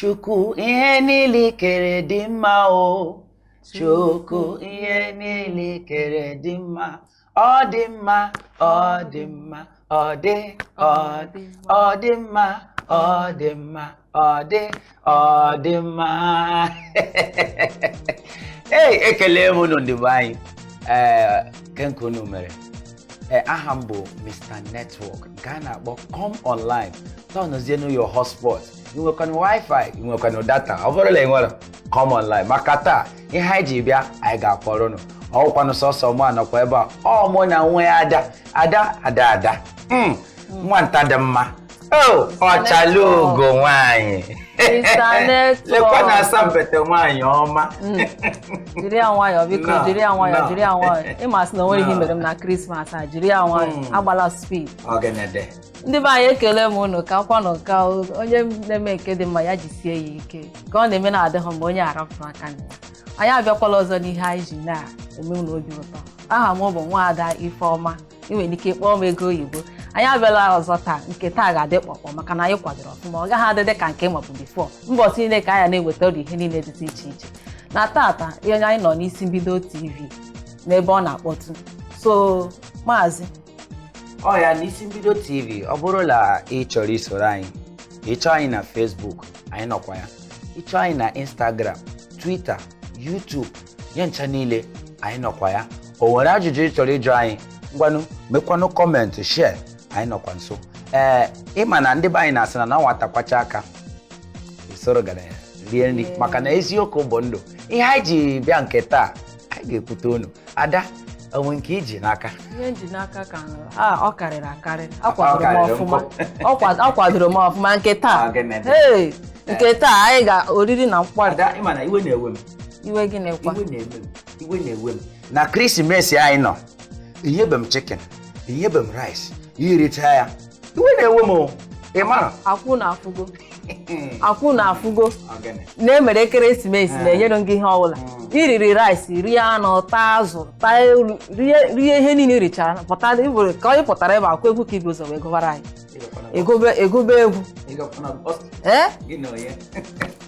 Chukwu ihe niile kere dị mma o. Chukwu ihe niile kere dị mma. Ọ dị mma, ọ dị mma, ọ dị mma, ọ dị mma, ọ dị mma. Hey, ekele m unu ndị be anyị. Kenku unu mere. Aha m bụ Mr. Network. Nke a na-akpọ come online. Turn your hotspot. You nwekwana wifi, you nwekwana data. Ọ bụrụ na ị nwere come online. Maka taa ihe anyị ji bịa anyị ga-akpọrọ unu. Ọkwanụ sọsọ mụ anọkwa ebe a. Ọ mụ na nwe ada. Nwanta dị mma. Oh, ọchalugo nwanyị. Mr. Network. Lekwa na asampete nwanyị ọma. Jiri ya nwayọọ biko, jiri ya nwayọọ. Ịma sị na onwere ihe mere m na Christmas a, jiri ya nwayọọ, agbala speed. Ogenede. Ndị be anyị ekele m unu ka akwanụ ka onye na-eme nke dị mma ya jisie ya ike. Ka ọ na-eme na-adịghị mgbe onye arapụ aka na ya. Anyị abịakwala ọzọ n'ihe anyị ji na-eme unu obi ụtọ. Aha m bụ Nwaada Ifeọma. Ị nwere ike kpọọ m ego oyibo. Anyị abịala ọzọ taa, nke taa ga-adị kpọkpọ maka na anyị kwadoro ọfụma. Ọ gaghị adịdị ka nke mabụ bifo. Mbọsị niile ka anyị na-eweta ụdị ihe niile dị iche iche. Na tata ihe anyị nọ n'isi mbido TV n'ebe ọ na-akpọtụ. So maazị Ya n'isi mbido TV, ọ bụrụ na ị chọrọ isoro anyị, ị chọọ anyị na Facebook, anyị nọkwa ya. Ị chọọ anyị na Instagram, Twitter, YouTube, ya ncha niile, anyị nọkwa ya. O nwere ajụjụ ị chọrọ ịjụ anyị, ngwanụ mekwanụ kọmentị, share, anyị nọkwa nso. Ịma na ndị be anyị na-asị na nwata kwacha aka isoro gara rie nri maka na eziokwu bụ ndụ. Ihe anyị ji bịa nke taa, anyị ga-ekwute unu. Ada, onwe nke iji n'aka? Ihe nji n'aka ka ọ karịrị akarị. Akwadoro m ọfụma nke taa. Nke taa anyị ga-oriri na nkwari. Ada, ịma na iwe na-ewe m. Iwe gị na-ekwa? Iwe na-ewe m. Na Krismesi anyị nọ, inyebe m chicken, inyebe m rice, iricha ya. Iwe na-ewe m. Ị mara? Akwụ na afụgo. Na-emere ekeresimesi na-enyere gị ihe ọbụla. Iriri rice, rie anụ, taa azụ, rie ihe niile richara. Pụtara iburu ka onye pụtara ebe akwa egwu ka ibi ụzọ wee gụbara anyị. Egobe egwu.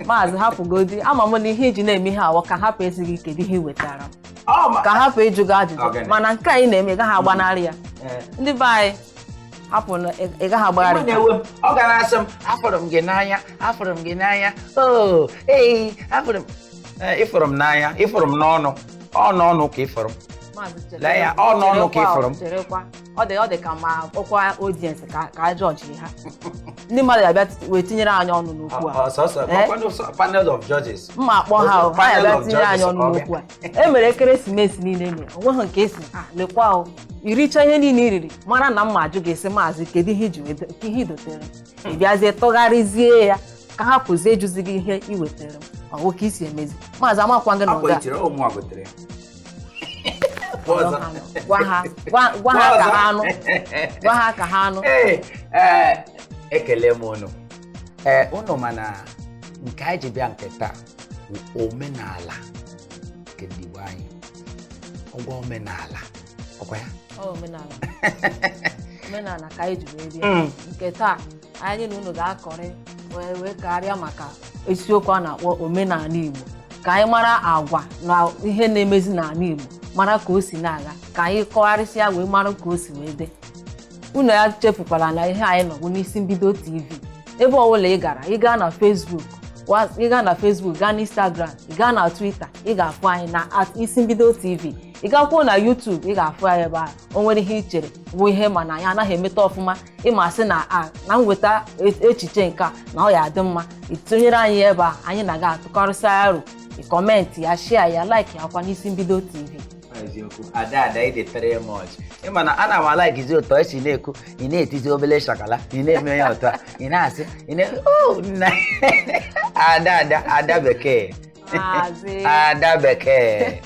Maazị hapụgodi, ama m na ihe iji na-eme ihe awọ ka hapụ esighị kedu ihe wetara. Ka hapụ ịjụ gị ajụjụ. Mana nke anyị na-eme gaghị agbanarị ya. Ndị be anyị hapụ na ị gaghị agbagharị. Ọ gara asị m, afọrọ m gị n'anya. Ịfụrụ m n'anya, ịfụrụ m n'ọnụ. Ọ n'ọnụ ka ịfụrụ m. Lee ya, ọ n'ọnụ ka ịfụrụ m. Ọ dị ka ma ọkwa audience ka jọji ha. Ndị mmadụ ya wee tinyere anyị ọnụ n'okwu a. Panel of judges. Mma akpọ ha ya bịa tinyere anyị ọnụ n'okwu a. E mere ekeresimesi niile mere, onweghị nke esi lekwa o. Iricha ihe niile iriri, mara na mma ajụ ga-esi maazị kedu ihe i dotere. Ị bịazie tọgharịzie ya ka ha pụzie ịjụzi gị ihe i wetara. Ọ bụ ka isi emezi. Maazị amakwa gị na ụga. Gwa ha ka ha anụ. Ekele m unu. Unu mana nke anyị ji bịa nke taa bụ omenala nke ndị Igbo anyị. Ọgwa omenala. Ọkwa ya? Omenala ka anyị ji wee bịa. Nke taa anyị na unu ga-akọrị wee karịa maka isiokwu a na-akpọ omenala Igbo. Ka anyị mara agwa na ihe na-emezi n'ala Igbo, mara ka o si na-aga, ka anyị kọgharịsịa wee mara ka o si wee dị. Unu ya chefukwala na ihe anyị nọ n'isi mbido TV. Ebe ọbụla ị gaa na Facebook, gaa na Instagram, ị gaa na Twitter, ị ga-afụ anyị na isi mbido TV. Ị gakwuo na YouTube, ị ga-afụ anyị ebe ahụ. O nwere ihe i chere bụ ihe mana anyị anaghị emeta ọfụma. Ịma sị na mweta echiche nke a na ọ ya adị mma, itinyere anyị ebe a, anyị na-aga atụkọrịsị aro, kọmentị ya, share ya, like ya kwa n'isi mbido TV. Ada ị dị very much. Ịma na ana m alaikizi ụtọ esi na-ekwu, ị na-etizi obele shakala, ị na-eme ya ụtọ, ị na-asị, Ada bekee. Ada bekee.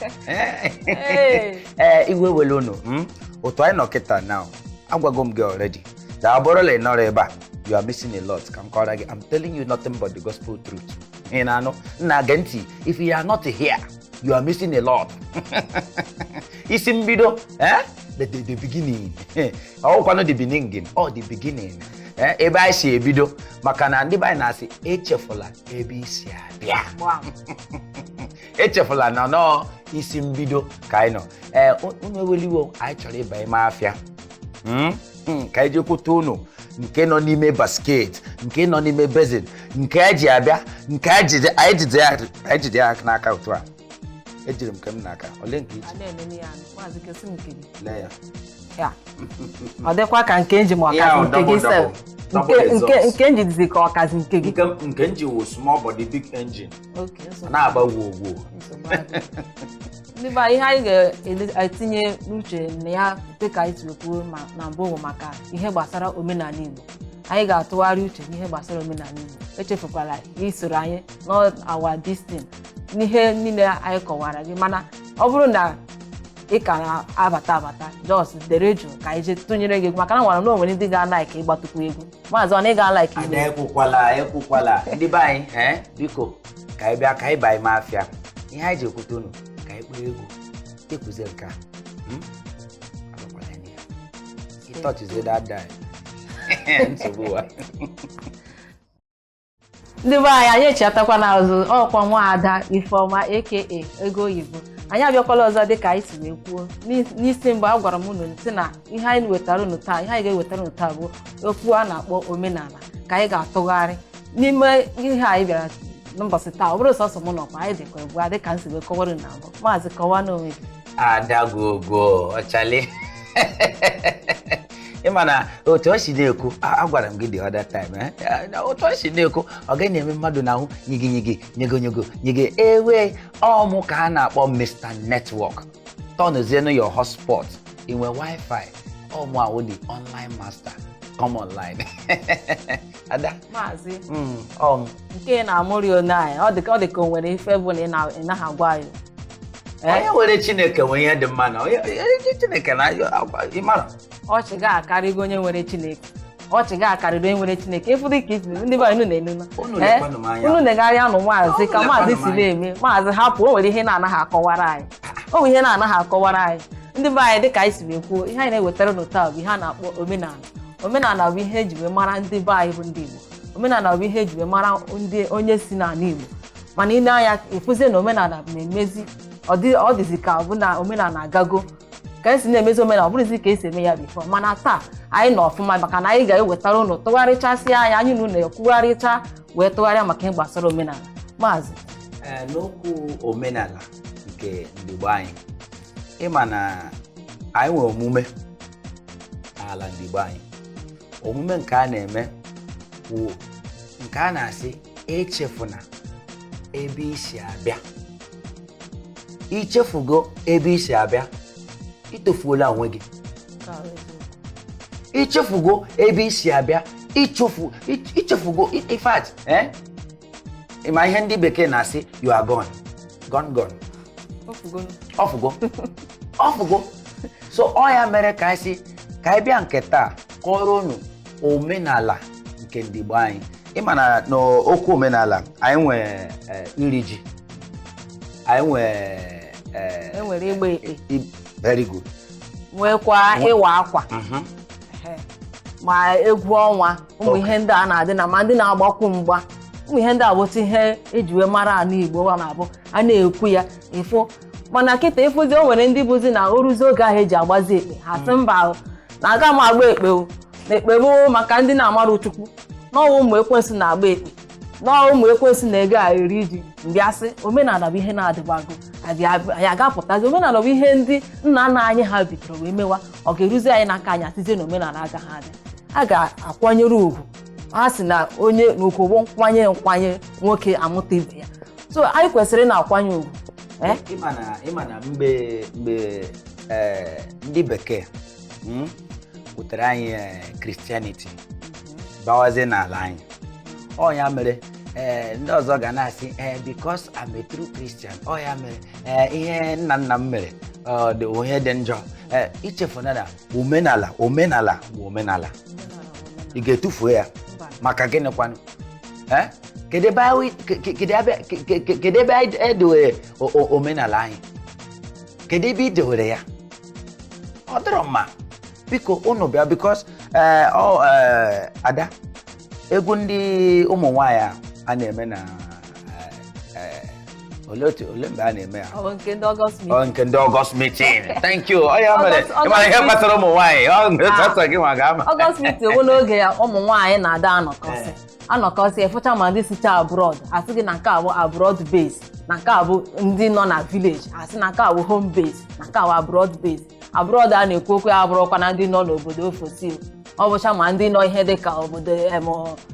Iwe wele unu. Ụtọ anyị nọ kịta now. Agwago m gị already. Da bụrụ la ị nọrọ ebe a, you are missing a lot. Ka m kọrọ gị, I'm telling you nothing but the gospel truth. Ị na-anụ? Nna gee ntị, if you are not here, you are missing a lot. Isi mbido, the beginning. Ọkwano the beginning, the beginning. ebe anyị si ebido maka na ndị be anyị na-asị echefula ebe isi abịa echefula na nọ isi mbido ka anyị nọ unu eweliwo anyị chọrọ ịba ime afịa ka anyị jekwute unu nke nọ n'ime basket nke nọ n'ime bezin nke eji abịa nke anyị jide ya n'aka otu a ejiri m nke m n'aka ole nke iji lee ya ọ dịkwa ka nke nji ma ọkazi nke gị sef nke nji dizi ka ọkazi nke gị nke nji wụ small body big engine na-agba wuo ndị be ihe anyị ga-etinye n'uche na ya dịka anyị si kwuo na mbụ bụ maka ihe gbasara omenala Igbo anyị ga-atụgharị uche n'ihe gbasara omenala Igbo echefukwala isoro anyị n'awa distin n'ihe niile anyị kọwara gị mana ọ bụrụ na ị ka na-abata just dere jụụ ka anyị jee tụnyere gị egwu maka na nwara na onwere ndị ga-alaiki ịgbatukwu egwu maazị ọ na ị ga-alaiki ekwukwala ndị be anyị biko ka anyị bịa ka anyị baa ime afịa ihe anyị ji ekwute unu ka anyị kpọọ egwu ekwuzie nke a ịtọchizie dada nsogbu wa ndị be anyị echiatakwa n'azụ ọkwa nwaada Ifeọma aka ego oyibo anyị abịakwala ọzọ dịka anyị si wee kwuo n'isi mgbe a gwara m unu sị na ihe anyị wetara unu taa ihe anyị ga-ewetara unu taa bụ okwu a na-akpọ omenala ka anyị ga-atụgharị n'ime ihe anyị bịara n'ụbọchị taa ọ bụrụ sọsọ m nọkwa anyị dịka egwu a dịka m si wee kọwara na mbụ maazị kọwaa n'onwe gị adagogo ọchali ịma na otu o si na-ekwu agwara m gị the other time otu o si na-ekwu ọ gaghị na-eme mmadụ n'ahụ nyigi nyege ewe ọmụ ka a na-akpọ Mr. Network tọnụzienụ your hotspot inwe wifi ọmụ ahụ the online master come online ada maazị nke na-amụrị onye anyị ọ dị ka o nwere ife bụ na ị naghị agwa anyị onye nwere Chineke nwere ihe dị mma na onye Chineke na ịmara ọchị ga-akarịgo onye nwere Chineke ọchị ga-akarịrị onye nwere Chineke ịfụ dị ka isi ndị be anyị na-enu unu na-egharị anụ maazị ka maazị si na-eme maazị hapụ o nwere ihe na-anaghị akọwara anyị o nwere ihe na-anaghị akọwara anyị ndị be anyị dịka anyị si wee kwuo ihe anyị na-ewetara n'ụta bụ ihe a na-akpọ omenala bụ ihe eji wee mara ndị be anyị bụ ndị Igbo omenala bụ ihe eji wee mara onye si n'ala Igbo mana ile anya efuzie na omenala na-emezi ọ dịzi ka ọ bụ na omenala agago ka esi na-emezi omenala ọ bụrụzi ka esi eme ya bifo mana taa anyị nọ ọfụma maka na anyị ga-ewetara ụnụ tụgharịchasị anya anyị na ụnụ ekwugharịcha wee tụgharịa maka ihe gbasara omenala maazị n'okwu omenala nke ndị Igbo anyị ịma na anyị nwere omume n'ala ndị Igbo anyị omume nke a na-eme bụ nke a na-asị echefuna ebe isi abịa ichefugo ebe isi abịa itofuola onwe gị ichefugo ebe isi abịa ichefugo in fact ịma ihe ndị bekee na-asị you are gone ofugo so ọ ya mere ka anyị si ka anyị bịa nke taa kọrọ unu omenala nke ndị Igbo anyị ịma na n'okwu omenala anyị nwere iri ji anyị nwere igba ekpe very good nwekwa ịwa akwa ma egwu ọnwa ụmụ ihe ndị a na-adị na ma ndị na-agbakwu mgba ụmụ ihe ndị a bụtụ ihe eji wee mara ala Igbo wa na-abụ a na-ekwu ya ịfụ mana kịta ịfụzi o nwere ndị bụzi na oruzi oge ahụ eji agbazi ekpe ha sị mba na aga m agba ekpe na ekpe bụ maka ndị na-amarụ Chukwu n'ọnwụ ụmụ ekwensu na-agba ekpe n'ọnwụ ụmụ ekwensu na-ego eri ji mbịasị omenala bụ ihe na-adịbago anyị agapụtazi omenala bụ ihe ndị nna nna anyị ha bidoro wee mewa ọ ga-eruzi anyị n'aka anyị atizie na omenala agaghị adị a ga-akwanyere ugwu ha si na onye n'ukwu nkwanye nwoke amụta ibe ya so anyị kwesịrị na-akwanye ugwu ịma na mgbe ndị bekee butere anyị Christianity bawazie n'ala anyị ọ ya mere ndị ọzọ ga na-asị because I'm a true Christian ọ ya mere ihe nna nna m mere ihe dị njọ ichefuna na omenala bụ omenala ị ga-etufuo ya maka gịnị kwanụ kedu ebe edowere omenala anyị kedu ebe idowere ya ọ dịrọ mma biko unu bịa because Ada egwu ndị ụmụ nwaanyị a na-eme na ole mgbe a na-eme ya nke ndị August meeting. Nke ndị August meeting. Thank you. Ya mere ịmara ihe gbasara ụmụ nwaanyị ọsọ gị ma ga-ama. August meeting bụ n'oge ya ụmụ nwaanyị na-ada anọkọsị efocha ma ndị sicha abroad asị gị na nke a bụ abroad base, na nke a bụ ndị nọ na village asị na nke a bụ home base, na nke a bụ abroad base. Abroad a na-ekwu okwu ya abụrụkwa na ndị nọ n'obodo ofesi, ọ bụcha ma ndị nọ ihe dịka obodo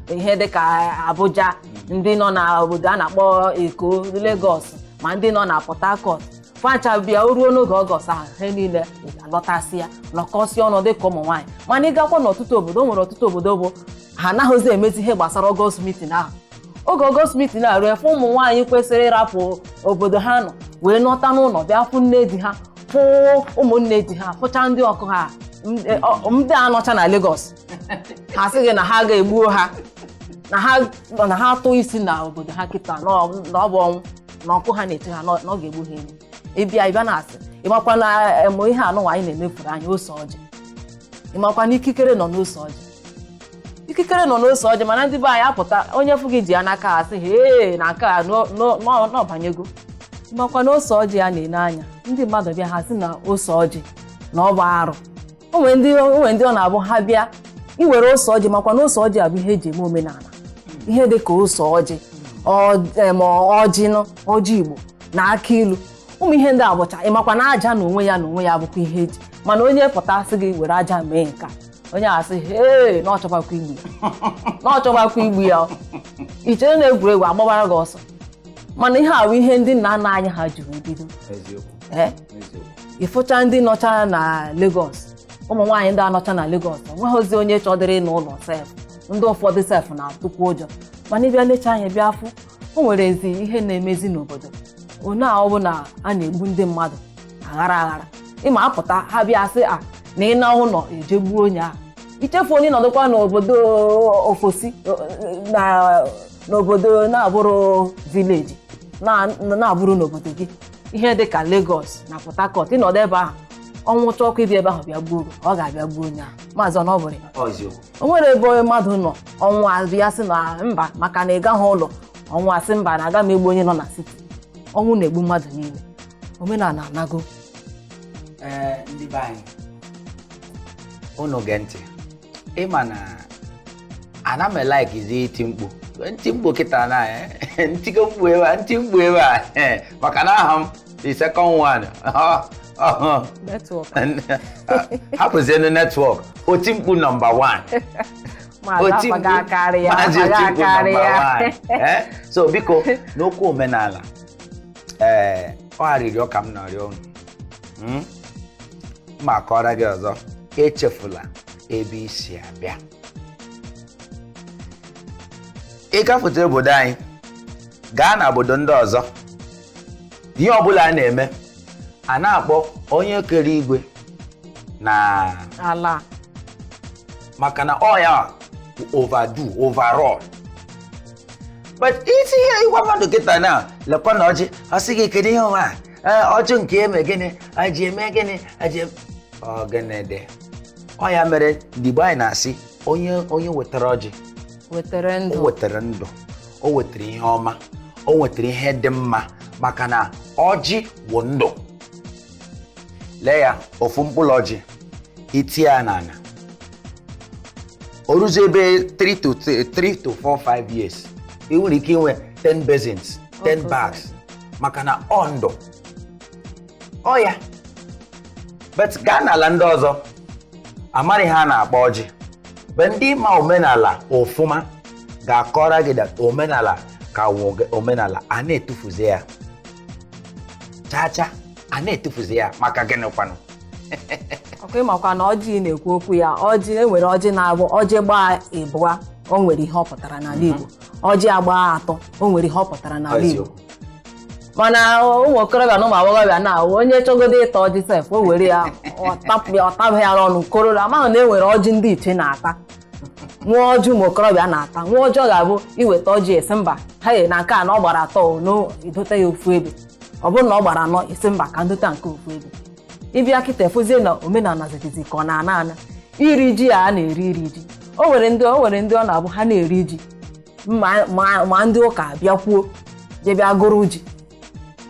ihe dịka Abuja, ndị nọ na obodo a na-akpọ Eko, Lagos, ma ndị nọ na Port Harcourt. Facha bịa ruo n'oge Ọgọst ahụ ha niile alọtasị ya nọkọsị ọnụ dịka ụmụ nwaanyị. Mana ịgakwa n'ọtụtụ obodo, o nwere ọtụtụ obodo bụ ha anaghịzi emezi ihe gbasara August meeting ahụ. Oge August meeting a ruo efe ụmụ nwaanyị kwesịrị ịrapụ obodo ha nọ wee nọta n'ụlọ bịa fụ nne di ha, fụ ụmụnne di ha, fụcha ndị ọkụ ha ndị anọcha na Lagos. Ha sị gị na ha ga-egbuo ha, na ha tụọ isi na obodo ha kịta na ọ bụ ọnwụ na ọkụ ha na-eche ha na ọ ga-egbu ha egbu. Ịbịa na-asị ịmakwa na ihe anụ anyị na-emefuru anyị ose ọjị, ịmakwa na ikikere nọ n'ose ọjị, ikikere nọ n'ose ọjị. Mana ndị be anyị apụta onye fụ gị ji ya n'aka ha sị hee na nke a n'ọbanyego. Ịmakwa na ose ọjị ya na-ene anya ndị mmadụ bịa ha sị na ose ọjị na ọ bụ arụ. Onwe ndị ọ na-abụ ha bịa iwere ose ọjị, makwa na ose ọjị abụ ihe eji eme omenala, ihe dị ka ose ọjị, ọjị Igbo na aka ilu, ụmụ ihe ndị abụcha. Ịmakwa na aja na onwe ya bụkwa ihe eji. Mana onye pụta sị gị were aja mee nka, onye asị hee na ọ chọbakwa igbu ya ichere na egwuregwu agbabara gị ọsọ. Mana ihe a bụ ihe ndị nna nna anyị ha jiri bido. Ịfụcha ndị nọcha na Lagos, ụmụ nwaanyị ndị anọcha na Lagos onweghịzi onye chọdịrị n'ụlọ sef, ndị ụfọdụ sef na-atụkwa ụjọ. Mana ịbịa lecha anya bịa afụ o nwere ezi ihe na-emezi n'obodo onye ọ bụ na a na-egbu ndị mmadụ aghara. Ịma apụta ha bịa sị na ị na ụlọ ejegbuo onye ahụ, ichefu onye nọdụkwa n'obodo ofesi n'obodo na-abụrụ vileji na-abụrụ n'obodo gị ihe dịka Lagos na Port Harcourt. Ịnọdụ ebe ahụ ọnwụcha ọkụ ịbịa ebe ahụ bịa gbuo ọ ga-abịa gbuo onye ahụ. Maazị Ọnọbụrụ, o nwere ebe mmadụ nọ ọnwụ abịa sị na mba maka na ị gaghị ụlọ, ọnwụ asị mba na aga m egbu onye nọ na siti. Ọnwụ na-egbu mmadụ niile, omenala anago. Ndị be anyị unu gee ntị, ịma na ana m like iti mkpu kịta na ntigo mkpu ebe a maka na aha m the second one hapụzienu netwọk oti mkpu nọmba 1. So biko n'okwu omenala ọ arịrịọ ka m na-arịọ unu ma kọrọ gị ọzọ, echefula ebe isi abịa. Ị gafete obodo anyị gaa na obodo ndị ọzọ, ihe ọbụla a na-eme a na-akpọ onye kere igwe na ala maka na ọ ya overall. But isi ihe ịgwa mmadụ kịta na lekwa na ọjị asị gị kedu ihe ọma ọjị nke eme gịnị aji eme gịnị aji gịnị dị. Ọ ya mere ndị Igbo anyị na-asị onye wetara ọjị wetara ndụ, o wetara ndụ, o wetara ihe ọma, o wetara ihe dị mma, maka na ọjị bụ ndụ. Lee ya ofu mkpụrụ ọjị itie ya n'ala o ruzie ebe 3 to 4-5 years ị nwere ike inwe 10 basins, 10 bags, maka na ọ ndụ ọ ya. But gaa n'ala ndị ọzọ amaghị ha na-akpọ ọjị, bụ ndị ma omenala ofụma ga-akọrọ gị dat omenala ka omenala a na-etufuzi ya chacha, a na-etufuzi ya maka gịnị kwanụ. ọkụ ịmakwa na ọjị na-ekwu okwu ya. Ọjị enwere ọjị na-abụ ọjị gbaa ịbụa o nwere ihe ọ pụtara n'ala Igbo, ọjị agba 3 o nwere ihe ọ pụtara n'ala Igbo. Mana ụmụ okorobịa na ụmụ agbọghọbịa na-awụ onye chọgodo ịta ọjị sef o were ya ọtabụ ya n'ọnụ kororo. Amaghị na e nwere ọjị ndị iche na-ata, nwa ọjị ụmụ okorobịa na-ata. Nwa ọjị ọ ga-abụ iweta ọjị esi mba ha na nke a na ọ gbara 3 n'idote ya ofu ebe, ọ bụrụ na ọ gbara 4 isi mba ka ndota nke ofu ebe. Ịbịa kịta efuzie na omenala zigizi ka ọ na-ana iri ji a na-eri iri ji o nwere ndị ọ na-abụ ha na-eri ji ma ndị ụka bịakwuo je bịa gụrụ ji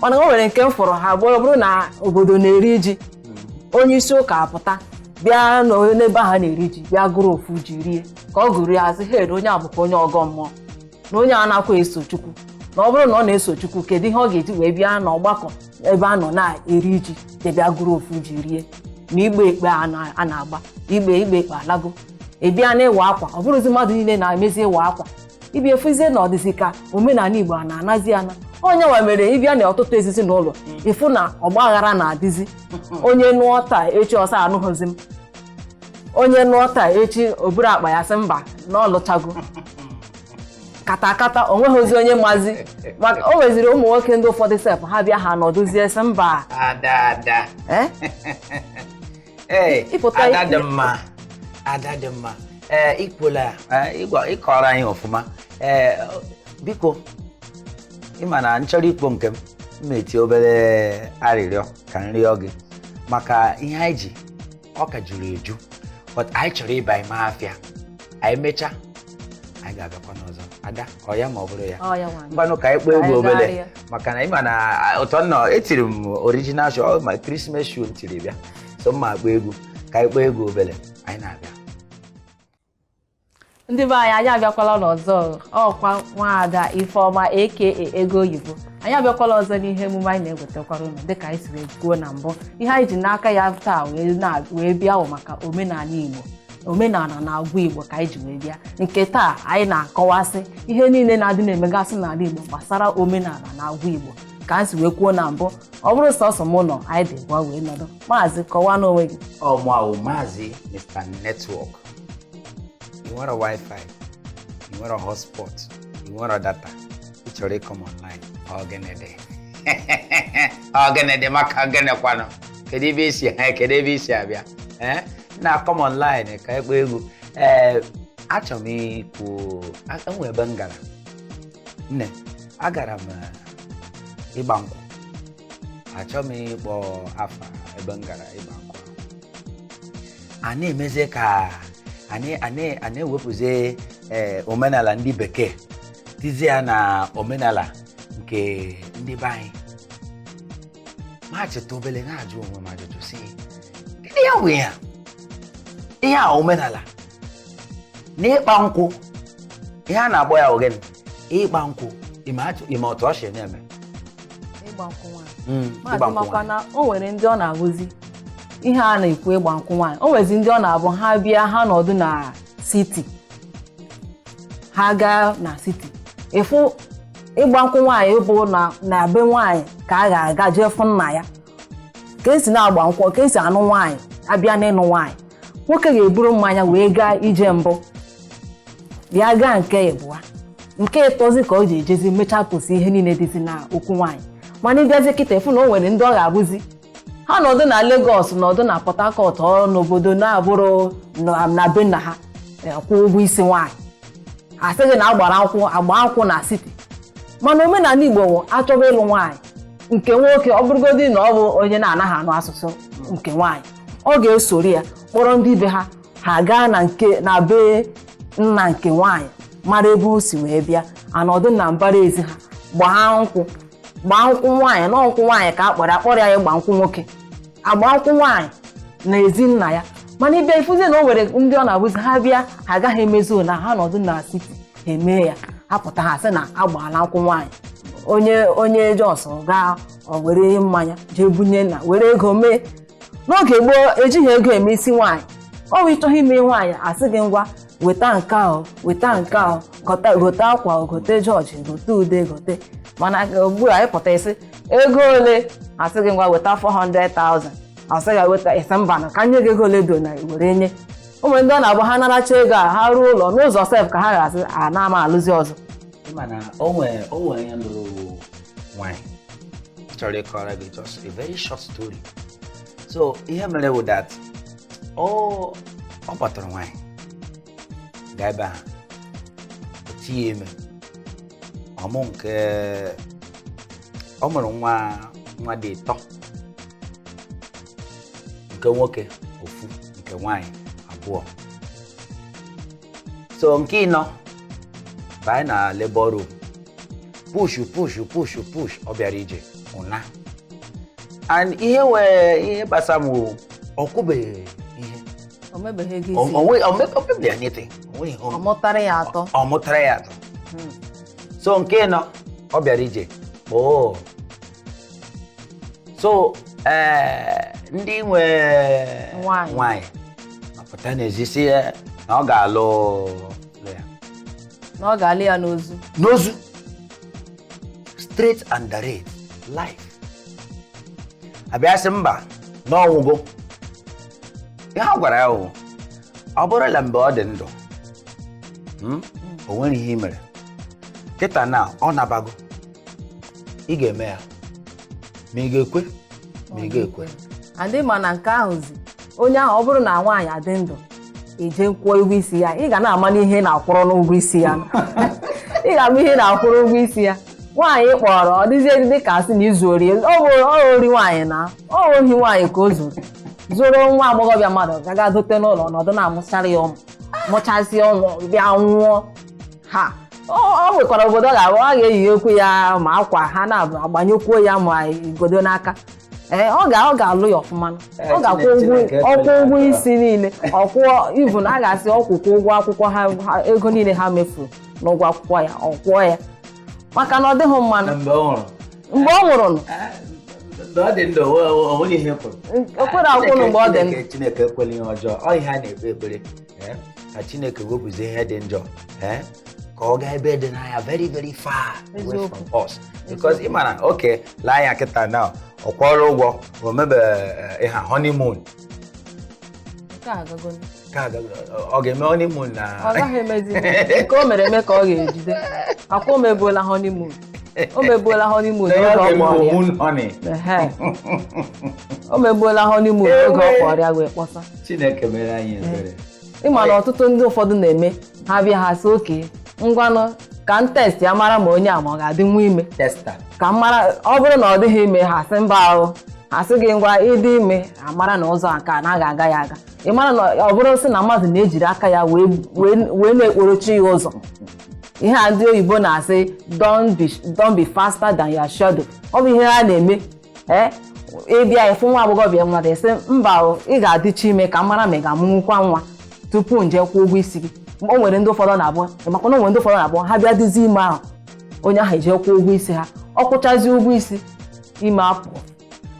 mana o nwere nke m fọrọ ha bụrụ na obodo na-eri ji onye isi ụka apụta bịa n'ebe ha na-eri ji bịa gụrụ ofu ji rie ka ọ gụrụ ya asị hed onye abụkwa onye ọgọ mmụọ na onye a na-akwa eso Chukwu na ọ bụrụ na ọ na-eso Chukwu kedu ihe ọ ga-eji wee bịa n'ọgbakọ ebe a nọ na-eri ji bịa gụrụ ofu ji rie ma ikpe a na-agba ikpe alago ịbịa na ịwa akwa ọ bụrụzi mmadụ niile na-emezi ịwa akwa ịbịa efuzie na ọdịzi ka omenala Igbo a na-anazi ana onye nwa mere ịbịa na ọtụtụ ezinụlọ ịfụ na ọgbaghara na-adịzi onye nụọ taa echi ọsọ anụghịzi m onye nụọ taa echi oburu akpa ya sị mba na ọ lụchago katakata o nweghịzi onye mazi maka o nweziri ụmụ nwoke ndị ụfọdụ sef ha bịa ha nọdụzie sị mba ada dị mma ikpola ịkọrọ anyị ọfụma biko ịma na nchọrọ ikpo nke m eti obere arịrịọ ka nrịọ gị maka ihe anyị ji ọ ka juru eju but anyị chọrọ ịba ime afịa anyị mechaa anyị ga-abịakwa n'ọzọ ada ọ ya ma ọ bụrụ ya mgbanụ ka anyị kpọọ egwu obere maka na ịma na ụtọ nnọọ etiri m original show ma Christmas show tiri bịa so mma akpọ egwu ka anyị kpọọ egwu obere anyị na-abịa ndị be anyị abịakwala n'ọzọ ọkwa nwaada Ifeọma aka ego oyibo anyị abịakwala ọzọ n'ihe emume anyị na-ewetakwara unu dịka anyị siri kwuo na mbụ ihe anyị ji n'aka ya taa wee bịa bụ maka omenala Igbo omenala na agwa Igbo ka anyị ji wee bịa nke taa anyị na-akọwasị ihe niile na-adị na-emegasị n'ala Igbo gbasara omenala na agwa Igbo ka anyị si wee kwuo na mbụ ọ bụrụ sọsọ m nọ anyị dị gwa wee nọdụ maazị kọwaa n'onwe gị maazị Mr. Network. You want a Wi-Fi, you want a hotspot, you want a data, you should come online. Organide maka gene kwano. Kedibisi abia. Na come online ka ekpo egwu. Achọ m ikwu enwe ebe ngara. Nne, agara m ịgba nkwụ. Achọ m ịkpọ afa ebe ngara ịgba nkwụ. A na-emeze ka anyị ewepụzie omenala ndị bekee tizie ya na omenala nke ndị be anyị ma cheta obele na-ajụ onwe m ajụjụ si gịnị ya nwe ya ihe a omenala na ịkpa nkwụ ihe a na-agbọ ya ogene ịkpa nkwụ ime otu ọ si na-eme ịgba nkwụ nwaanyị na o nwere ndị ọ na-agụzi ihe a na-ekwu ịgba nkwụ nwaanyị o nwezi ndị ọ na-abụ ha bịa ha nọdụ na siti ha gaa na siti ịfụ ịgba nkwụ nwaanyị bụ na be nwaanyị ka a ga-aga jee fụ nna ya ka esi na-agba nkwụ ka esi anụ nwaanyị abịa n'ịnụ nwaanyị nwoke ga-eburu mmanya wee gaa ije mbụ ya gaa nke ịbụa nke ịtọzi ka ọ ji ejezi mechaa pụsị ihe niile dịzi na okwu nwaanyị mana ịbịazi kịta ịfụ na o nwere ndị ọ ga-abụzi ha nọdụ na Lagos nọdụ na Port Harcourt n'obodo na-abụrụ na be nna ha kwụ ụgwọ isi nwaanyị asịghị na agba nkwụ na siti mana omenala Igbo achọghị ịlụ nwaanyị nke nwoke ọ bụrụgodị na ọ bụ onye na-anaghị anụ asụsụ nke nwaanyị ọ ga-esori ya kpọrọ ndị be ha gaa na be nna nke nwaanyị mara ebe o si wee bịa anọdụ na mbara ezi ha gbaa nkwụ nwaanyị na nkwụ nwaanyị ka akpọrọ ya ịgba nkwụ nwoke agba nkwụ nwaanyị na ezi nna ya mana ịbịa ifuzie na o nwere ndị ọ na-abụzi ha bịa ha agaghị emezu na ha nọdụ na siti eme ya apụta ha sị na agbaala nkwụ nwaanyị onye Jos gaa ọ were mmanya jee bunye na were ego mee n'oge gboo ejighị ego eme isi nwaanyị ọ bụ ịchọghị ime nwaanyị asị gị ngwa weta nke ahụ gote akwa gote jọji gote ude gote mana ugbu a ịpụta isi ego ole asị gị ngwa weta 400,000 asị gị weta isi mba na ka nye gị ego ole do na were nye ụmụ ndị ọ na-abụ ha naracha ego a ha ruo ụlọ n'ụzọ sef ka ha ga-asị a na-ama alụzi ọzọ mana o nwere ya lụrụ nwanyị chọrọ ịkọrọ gị just a very short story so ihe mere wụ that ọ kpọtara nwanyị gaa ebe ahụ otinye ime ọmụ nke ọ mụrụ nwa dị ịtọ nke nwoke ofu nke nwanyị abụọ. So nke ịnọ banye na labor room, push ọ bịara ije ụna. And ihe gbasa m ọkwụbeghị ihe, o mebeghị ego isi, omebeghị anything, ọ mụtara ya atọ. So nke ịnọ ọ bịara ije. So ndị nwe nwanyị apụta n'ezisi ya na ọ ga-alụ ya n'ozu, straight and direct life. Abịa sị mba n'ọnwụgo. Ihe a gwara ya ọ bụrụla mgbe ọ dị ndụ o nwere ihe i mere, kịta na ọ nabago, ị ga-eme ya ma ị ga-ekwe ma ị ga-ekwe. Adị ma na nke ahụzi onye ahụ ọ bụrụ na nwaanyị adị ndụ eje kwụọ ụgwọ isi ya, ị ga na-ama n'ihe na-akwụrụ n'ụgwọ isi ya. Ị ga-ama ihe na-akwụrụ ụgwọ isi ya. Nwaanyị kpọrọ ọ dịzie dị ka asị na izu ori, ọ ori nwaanyị na ọ ohi nwaanyị ka o zoro nwa agbọghọbịa mmadụ gaga dote n'ụlọ nọdụ na-amụchara ya ụmụ, mụchazie ụmụ bịa nwụọ. Ha ọ nwekwara obodo ga-abụ a ga-eyi okwu ya ma akwa ha na-agbanyekwuo ya ma igodo n'aka. Ọ ga-alụ ya ọfụma, ọ ga-akwụ ụgwọ isi niile, ọkwụọ ibu na a ga-asị ọkwụkwọ ụgwọ akwụkwọ ha, ego niile ha mefuru n'ụgwọ akwụkwọ ya, ọ kwụọ ya maka na ọ dịghị mmanụ mgbe ọ nwụrụ. Okwere akwụnụ mgbe ọ dị ndụ. Chineke ekwela ihe ọjọọ, ọ ihe a na-ekpe ekpere ka Chineke wepụzie ihe dị njọ, ka ọ gaa ebe dị n'anya very very far away from us. Because ị mara oke laa ya kịta na ọ kwụọrọ ụgwọ, o mebe ihe honeymoon. Ọ ga-eme honeymoon na ọ gaghị emezi nke o mere eme ka ọ ga-ejide. Akwa o mebuola honeymoon, o mebuola honeymoon oge ọ kpọrọ ya. O mebuola honeymoon oge ọ kpọrọ ya wee kpọsa. Chineke mere anyị ebere. Ịma na ọtụtụ ndị ụfọdụ na-eme ha bịa ha sị oke ngwanụ ka m test ya mara ma onye a ma ọ ga-adị nwa ime, ka m mara ọ bụrụ na ọ dịghị ime ha sị mba ahụ, ha sị gị ngwa ịdị ime amara na ụzọ nke a na aga ya aga. Ị mara na ọ bụrụ sị na mmadụ na-ejiri aka ya wee na-ekporochi ya ụzọ. Ihe a ndị oyibo na-asị don't be faster than your shadow. Ọ bụ ihe ha na-eme. Ịbịa ịfụ nwa agbọghọbịa mmadụ esi mba ahụ ị ga-adịcha ime ka m mara ma ị ga-amụnwukwa nwa tupu nje kwụọ ụgwọ isi gị. O nwere ndị ụfọdụ na-abụ makwa na o nwere ndị ụfọdụ na-abụ ha bịa dịzi ime ahụ onye ahụ eje kwụọ ụgwọ isi ha, ọ kwụchazi ụgwọ isi ime apụ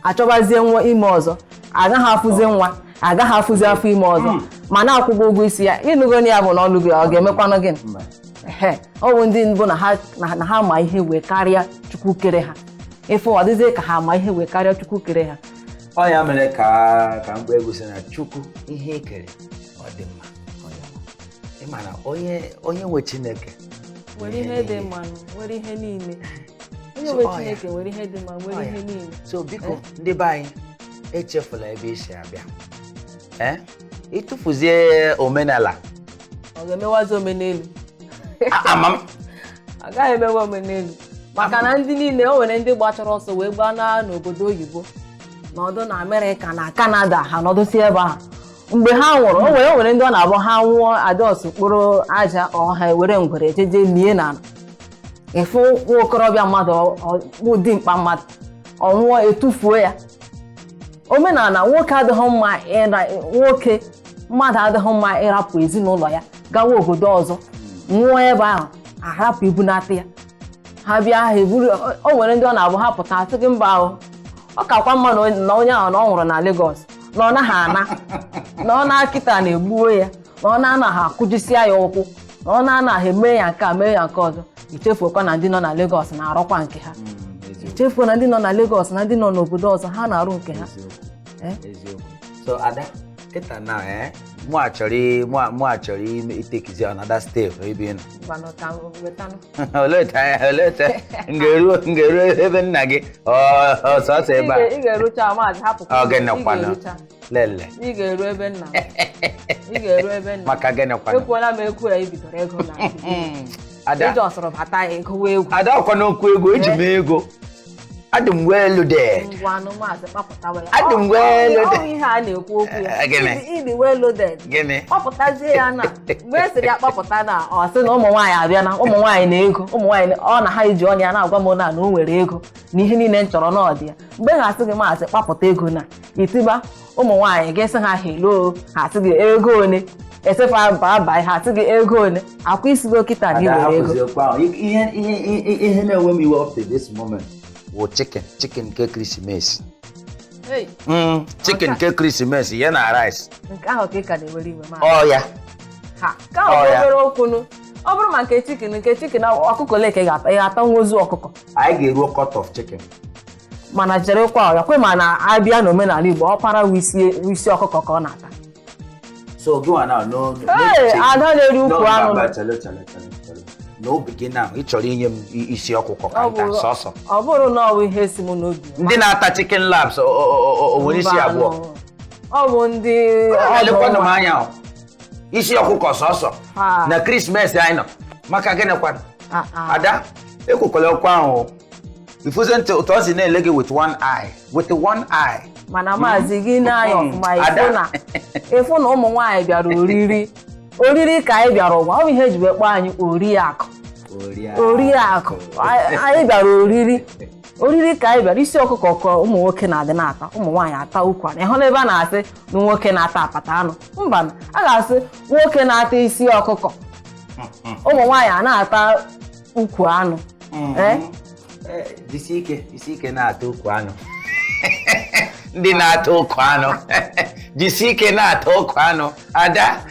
achọbazie nwa ime ọzọ, agaghị afụzi nwa, agaghị afụzi afọ ime ọzọ ma na-akwụgo ụgwọ isi ya. Ịnụgo ya bụ na ọlụgo ọ ga-emekwanụ gịnị? Ọ bụ ndị mbụ na ha ma ihe wee karịa Chukwu kere ha. Ịfụ ọ dịzie ka ha ma ihe wee karịa Chukwu kere ha. Ọ ya mere ka mgbe egwu sị na Chukwu ihe ekere ọ dị mma. Ị ma na onye nwe Chineke nwere ihe dị mma, nwere ihe niile. Onye nwe Chineke nwere ihe dị mma, nwere ihe niile. So biko ndị be anyị echefula ebe isi abịa. Ịtụfuzie omenala ọ ga-emewazi omenelu. Agaghị emewe omenelu maka na ndị niile o nwere ndị gbachara ọsọ wee gbaa n'obodo oyibo nọdụ na Amerịka na Kanada, ha nọdụsi ebe ahụ. Mgbe ha nwụrụ o nwere ndị ọ na-abụ ha nwụọ adọs kpụrụ aja ọha ewere ngwere jeje lie na ịfụ nwa okorobịa mmadụ dị mkpa mmadụ ọ nwụọ etufuo ya. Omenala nwoke adịghị mma, nwoke mmadụ adịghị mma ịrapụ ezinụlọ ya gawa obodo ọzọ nwụọ ebe ahụ ahapụ ibunata ya. Ha bịa ha eburu, o nwere ndị ọ na-abụ ha pụta asị gị mba ahụ ọ kakwa mma na onye ahụ na ọ nwụrụ na Lagos na ọ naghị ana, na ọ na-akịta na-egbuo ya, na ọ na-anaghị akụjisia ya ụkwụ, na ọ na-anaghị eme ya nke a mee ya nke ọzọ. Ichefuokwa na ndị nọ na Lagos na-arụkwa nke ha. Ichefuo na ndị nọ na Lagos na ndị nọ n'obodo ọzọ ha na-arụ nke ha. So Ada kịta na mụ achọrọ itekizi another step ebe ị nọ. Olee nga-eru ebe nna gị ọsọsọ ebe a. Ị ga-erucha maazị hapụkwa. Ọ gịnịkwanụ lele. Ị ga-eru ebe nna. Ị ga-eru ebe nna. Maka gịnịkwanụ. Ekwuola m ekwu ya ibidoro ego na Ada eji ọsọrọ bata ego wee egwu. Ada ọkwa n'okwu ego eji m ego. Adam well loaded. Ngwanụ maazị kpapụtawa ya. Adam well loaded. Ọ ihe a na-ekwu okwu ya. Gịnị? Ịdị well loaded. Gịnị? Kpapụtazie ya na mgbe esiri ya kpapụta na ọ sị na ụmụ nwaanyị abịa na ụmụ nwaanyị na-ego ụmụ nwaanyị ọ na ha iji ọnụ ya na-agwa m na o nwere ego na ihe niile m chọrọ n'ọdị ya. Mgbe ha sị gị maazị kpapụta ego na itiba ụmụ nwaanyị ga-esi ha hello ha sị gị ego one esefa baba ha sị gị ego one akwa isigo kịta na iwere ego. Ihe na-enwe m iwe up to this moment wo chicken ke Christmas. Chicken ke Christmas ya na rice. Nke ahụ ka ị ka na-ewere iwe ma. Ọ ya. Ha ka ọ obere okwu ọ bụrụ ma nke chicken ọkụkọ leke ga-ata nwozu ọkụkọ. Anyị ga-eruo cut of chicken. Mana cherekwa ya kwe ma na abịa n'omenala Igbo ọ para wisi ọkụkọ ka ọ na-ata. So go on now no. Ada na-eri ukwu anụ. No begin now. Ị chọrọ inye m isi ọkụkọ ka nta sọsọ. Ọ bụrụ na ọ bụ ihe si m n'obi. Ndị na-ata chicken labs o nwere isi abụọ. Ọ bụ ndị elekwanụ m anya isi ọkụkọ sọsọ na Christmas anyị nọ maka gịnịkwanụ ada ekwukwala okwu ahụ ifuze ntị ụtọ si na-ele gị with one eye mana maazị gị na-anya ọfụma ịfụ na ụmụ nwaanyị bịara oriri ka anyị bịara ụgwọ ọ bụ ihe eji wee kpọọ anyị oriakụ anyị bịara oriri ka anyị bịara isi ọkụkọ ka ụmụ nwoke na-adị na-ata ụmụ nwaanyị ata ukwu anụ ịhụ n'ebe a na-asị na nwoke na-ata apata anụ mba a ga-asị nwoke na-ata isi ọkụkọ ụmụ nwaanyị a na-ata ukwu anụ isi ike na-ata ukwu anụ ndị na-ata ukwu anụ jisi ike na-ata ukwu anụ ada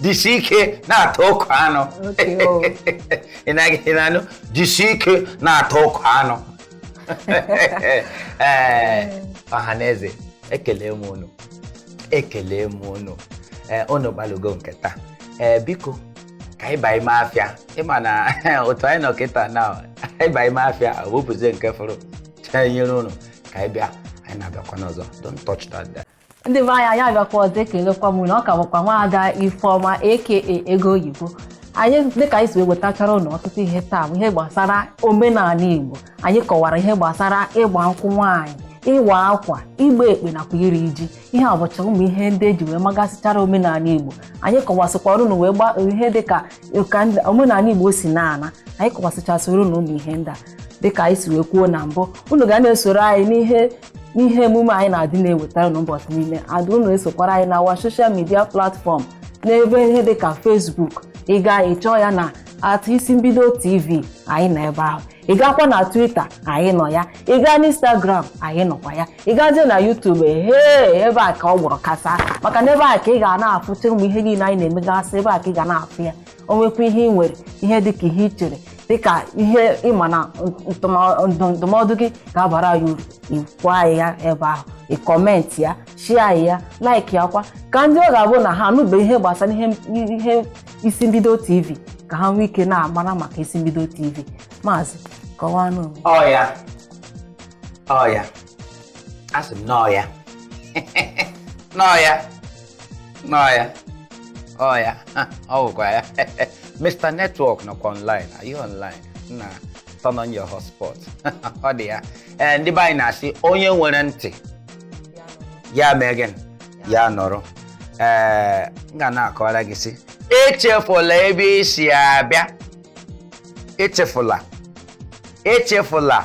jisi ike na-ata ukwu anụ ị na-anụ jisi ike na-ata ukwu anụ ọhaneze ekele m unu unu gbalụgo nke taa biko ka anyị baa ime afịa ịma na otu anyị nọ kịta na anyị baa ime afịa wepụzie nke fọrọ nyere unu ka anyị bịa anyị na-abịakwa n'ọzọ don't touch that. Ndị be anyị abịakwa ọzọ ekelekwa m na ọ ka bụkwa nwaada Ifeọma aka ego oyibo. Anyị dịka anyị si wee wetachara ụlọ ọtụtụ ihe taa bụ ihe gbasara omenala Igbo. Anyị kọwara ihe gbasara ịgba nkwụ nwaanyị, ịwa akwa, igba ekpe nakwa iri ji. Ihe a bụcha ụmụ ihe ndị eji wee magasịchara omenala Igbo. Anyị kọwasịkwara unu wee gba ihe dịka omenala Igbo si na-ana. Anyị kọwasịchasịrị unu ụmụ ihe ndị a dịka anyị si wee kwuo na mbụ. Unu ga na-esoro anyị n'ihe emume anyị na-adị na-ewetara n'ụbọchị niile. Adị unu esokwara anyị na our social media platform n'ebe ihe dịka Facebook. Ị ga-echọ ya na @isimbido TV anyị nọ ebe ahụ. Ị gakwa na Twitter anyị nọ ya. Ị gaa na Instagram anyị nọkwa ya. Ị gazie na YouTube ebe a ka ọ gbọrọ kasa maka na ebe a ka ị ga na-afụcha ụmụ ihe niile anyị na-emegasị ebe a ka ị ga na-afụ ya. O nwekwa ihe ị nwere ihe dịka ihe ị chere dịka ihe ịma na ndụmọdụ gị ga-abara ya uru ikwa ya ebe ahụ ịkọmentị ya share ya like ya kwa ka ndị ọ ga-abụ na ha anụbeghị ihe gbasara ihe Isimbido TV ka ha nwee ike na-amara maka Isimbido TV. Maazị kọwanụ. Ọya asị m n'ọya ọ bụkwa ya Mr. Network nọkwa online. Are you online? Na turn on your hotspot. Ọ dị ya. Ndị be anyị na-asị onye nwere ntị ya mee ya nọrọ. M ga na-akọwara gị sị echefula ebe ị si abịa. Echefula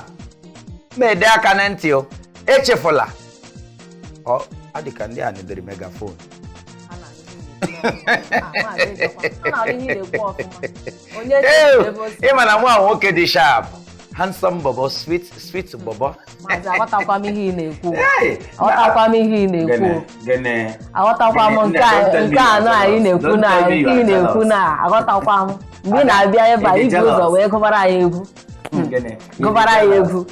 mede aka na ntị o. Echefula ọ dị ka ndị a nedere megafon. Ịma na nwa nwoke dị sharp, handsome bobo, sweet bobo. Aghọtakwa m ihe ị na-ekwu. Aghọtakwa m ihe ị na-ekwu. Aghọtakwa m nke anọ anyị na-ekwu na nke ị na-ekwu na aghọtakwa m. Mgbe ị na-abịa ebe a ibu ụzọ wee gụbara anyị egwu. Gụbara anyị egwu.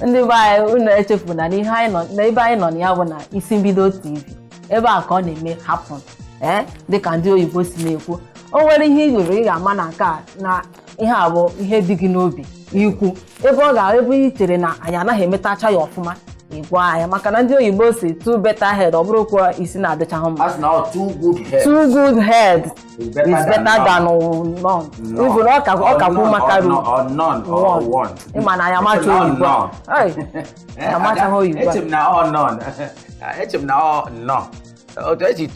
Ndị be anyị unu echefuna na ebe anyị nọ na ya bụ na Isimbido TV ebe a ka ọ na-eme happen dịka ndị oyibo si na-ekwu. O nwere ihe ị ga-ama na nke a na ihe abụ ihe dị gị n'obi ikwu ebe ị chere na anyị anaghị emetacha ya ọfụma Ugboaja maka na ndị oyibo si two better head ọ bụrụkwa isi na-adịchaghị mma. That's now two good heads. Two good head is better than none. Even ọkakwu maka or none or one. Ịma na ya macha oyibo. Ya macha oyibo. Echem na all none. Echem na all none.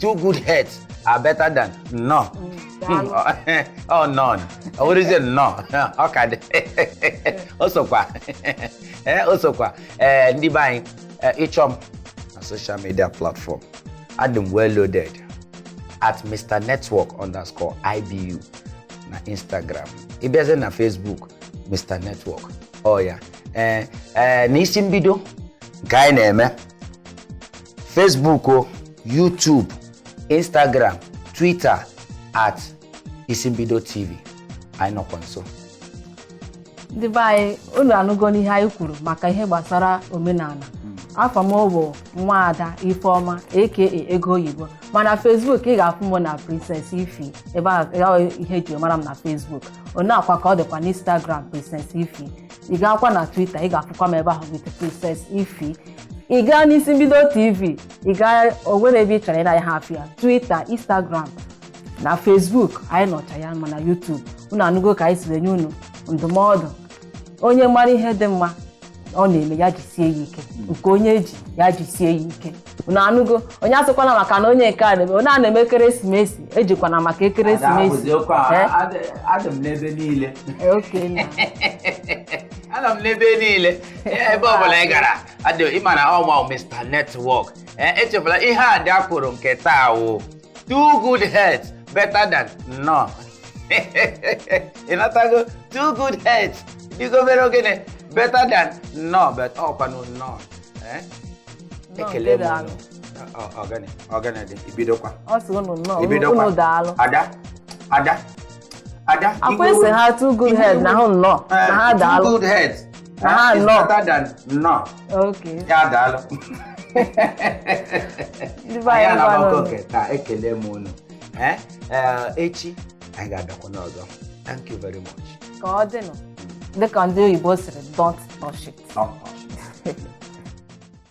Two good heads are better than none. Oh, none. What is it? No. Okay. Also kwa. Also kwa. Ndi buying ichom a social media platform. Add them well loaded at mr_network_ibu na Instagram. Ibeze na Facebook Mr. Network. Oh yeah. N'isi mbido nke na-eme Facebook, YouTube, Instagram, Twitter at Isimbido TV. Anyị nọkwa nso. Ndị be anyị unu anụgo n'ihe anyị kwuru maka ihe gbasara omenala. Afọ m bụ Nwaada Ifeoma aka Ego Oyibo. Mana Facebook ị ga-afụ m na Princess Ifi ebe ihe ji mara m na Facebook. Onye akwa ka ọ dịkwa na Instagram Princess Ifi. Ị ga-akwa na Twitter ị ga-afụkwa m ebe ahụ with Princess Ifi. Ị gaa n'Isimbido TV, ị gaa onwere ebe ị chọrọ ịna ya hafụ ya. Twitter, Instagram na Facebook anyị nọcha ya ma na YouTube. Unu anụgo ka anyị siri nye unu ndụmọdụ. Onye mara ihe dị mma ọ na-eme ya jisie ya ike. Nke onye ji ya jisie ya ike. Unu anụgo onye asịkwana maka na onye nke a na-eme onye a na-eme ekeresimesi ejikwana maka ekeresimesi. Adam n'ebe niile. Okay na. Adam n'ebe niile. Ebe ọbụla ị gara adị ịma na ọma Mr. Network. Echefula ihe a dị akpụrụ nke taa wụ two good heads better than none. Inatago two good heads. You go very okay. Better than no, but no. Ekele mo. Organic. Ibido kwa. Also no. Unu daalụ. Ada. Akwese ha two good heads na hụ no. Na ha daalụ. Two good heads. Na ha no. Better than no. Okay. Ya daalụ. Aya na makoke ta ekele mo unu. Echi anyị ga-abịakwa n'ọzọ. Thank you very much. Ka ọ dị nọ. Dịka ndị oyibo sịrị don't touch it. Don't touch it.